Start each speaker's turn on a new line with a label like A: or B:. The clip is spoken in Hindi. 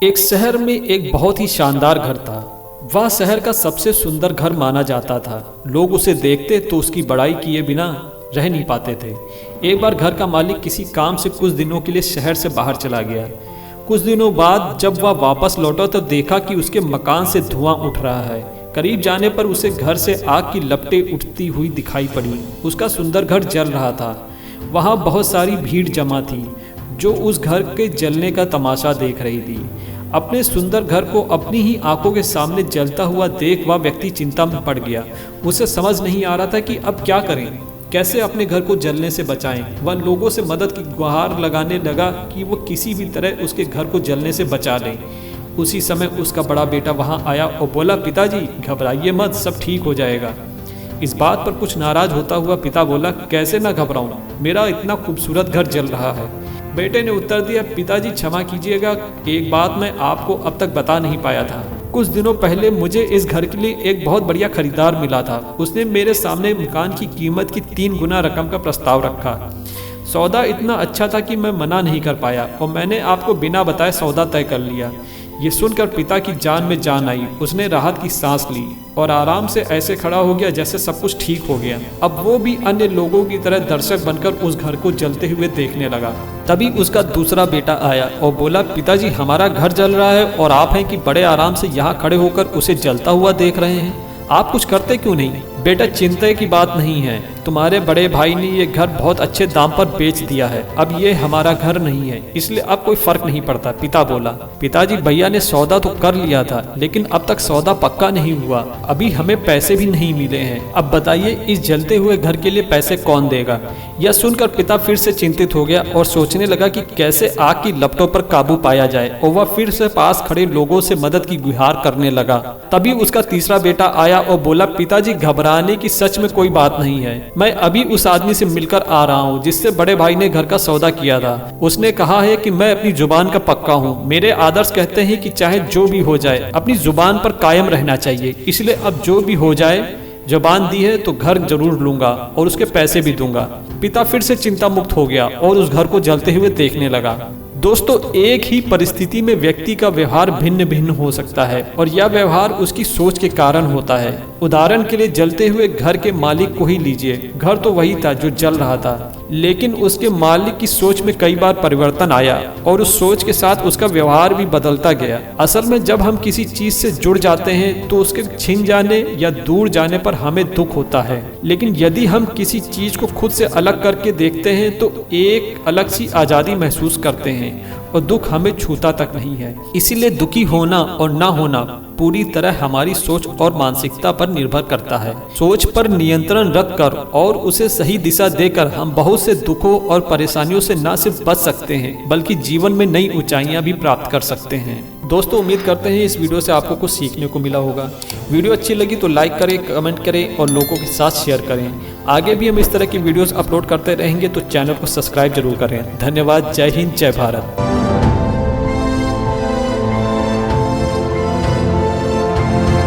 A: एक शहर में एक बहुत ही शानदार घर था। वह शहर का सबसे सुंदर घर माना जाता था। लोग उसे देखते तो उसकी बड़ाई किए बिना रह नहीं पाते थे। एक बार घर का मालिक किसी काम से कुछ दिनों के लिए शहर से बाहर चला गया। कुछ दिनों बाद जब वह वापस लौटा तो देखा कि उसके मकान से धुआं उठ रहा है। करीब जाने पर उसे घर से आग की लपटें उठती हुई दिखाई पड़ी। उसका सुंदर घर जल रहा था। वहाँ बहुत सारी भीड़ जमा थी जो उस घर के जलने का तमाशा देख रही थी। अपने सुंदर घर को अपनी ही आंखों के सामने जलता हुआ देख वह व्यक्ति चिंता में पड़ गया। उसे समझ नहीं आ रहा था कि अब क्या करें, कैसे अपने घर को जलने से बचाएं। वह लोगों से मदद की गुहार लगाने लगा कि वो किसी भी तरह उसके घर को जलने से बचा लें। उसी समय उसका बड़ा बेटा वहां आया और बोला, पिताजी घबराइए मत, सब ठीक हो जाएगा। इस बात पर कुछ नाराज होता हुआ पिता बोला, कैसे ना घबराऊं, मेरा इतना खूबसूरत घर जल रहा है। बेटे ने उत्तर दिया, पिताजी क्षमा कीजिएगा, एक बात मैं आपको अब तक बता नहीं पाया था। कुछ दिनों पहले मुझे इस घर के लिए एक बहुत बढ़िया खरीदार मिला था। उसने मेरे सामने मकान की कीमत की 3 गुना रकम का प्रस्ताव रखा। सौदा इतना अच्छा था कि मैं मना नहीं कर पाया और मैंने आपको बिना बताए सौदा तय कर लिया। ये सुनकर पिता की जान में जान आई। उसने राहत की सांस ली और आराम से ऐसे खड़ा हो गया जैसे सब कुछ ठीक हो गया। अब वो भी अन्य लोगों की तरह दर्शक बनकर उस घर को जलते हुए देखने लगा। तभी उसका दूसरा बेटा आया और बोला, पिताजी हमारा घर जल रहा है और आप हैं कि बड़े आराम से यहाँ खड़े होकर उसे जलता हुआ देख रहे हैं। आप कुछ करते क्यों नहीं? बेटा चिंता की बात नहीं है, तुम्हारे बड़े भाई ने ये घर बहुत अच्छे दाम पर बेच दिया है। अब ये हमारा घर नहीं है, इसलिए अब कोई फर्क नहीं पड़ता। पिता बोला, पिताजी भैया ने सौदा तो कर लिया था लेकिन अब तक सौदा पक्का नहीं हुआ। अभी हमें पैसे भी नहीं मिले हैं। अब बताइए इस जलते हुए घर के लिए पैसे कौन देगा? यह सुनकर पिता फिर से चिंतित हो गया और सोचने लगा कि कैसे आग की लपटों पर काबू पाया जाए और वह फिर से पास खड़े लोगों से मदद की गुहार करने लगा। तभी उसका तीसरा बेटा आया और बोला, पिताजी घबराने की सच में कोई बात नहीं है। मैं अभी उस आदमी से मिलकर आ रहा हूँ जिससे बड़े भाई ने घर का सौदा किया था। उसने कहा है कि मैं अपनी जुबान का पक्का हूँ। मेरे आदर्श कहते हैं कि चाहे जो भी हो जाए अपनी जुबान पर कायम रहना चाहिए। इसलिए अब जो भी हो जाए, जुबान दी है तो घर जरूर लूंगा और उसके पैसे भी दूंगा। पिता फिर से चिंता मुक्त हो गया और उस घर को जलते हुए देखने लगा। दोस्तों, एक ही परिस्थिति में व्यक्ति का व्यवहार भिन्न भिन्न हो सकता है और यह व्यवहार उसकी सोच के कारण होता है। उदाहरण के लिए जलते हुए घर के मालिक को ही लीजिए। घर तो वही था जो जल रहा था, लेकिन उसके मालिक की सोच में कई बार परिवर्तन आया और उस सोच के साथ उसका व्यवहार भी बदलता गया। असल में जब हम किसी चीज से जुड़ जाते हैं तो उसके छिन जाने या दूर जाने पर हमें दुख होता है, लेकिन यदि हम किसी चीज को खुद से अलग करके देखते हैं तो एक अलग सी आजादी महसूस करते हैं और दुख हमें छूता तक नहीं है। इसीलिए दुखी होना और ना होना पूरी तरह हमारी सोच और मानसिकता पर निर्भर करता है। सोच पर नियंत्रण रखकर और उसे सही दिशा देकर हम बहुत से दुखों और परेशानियों से न सिर्फ बच सकते हैं बल्कि जीवन में नई ऊंचाइयां भी प्राप्त कर सकते हैं। दोस्तों, उम्मीद करते हैं इस वीडियो से आपको कुछ सीखने को मिला होगा। वीडियो अच्छी लगी तो लाइक करें, कमेंट करें और लोगों के साथ शेयर करें। आगे भी हम इस तरह की वीडियोस अपलोड करते रहेंगे तो चैनल को सब्सक्राइब जरूर करें। धन्यवाद। जय हिंद, जय भारत।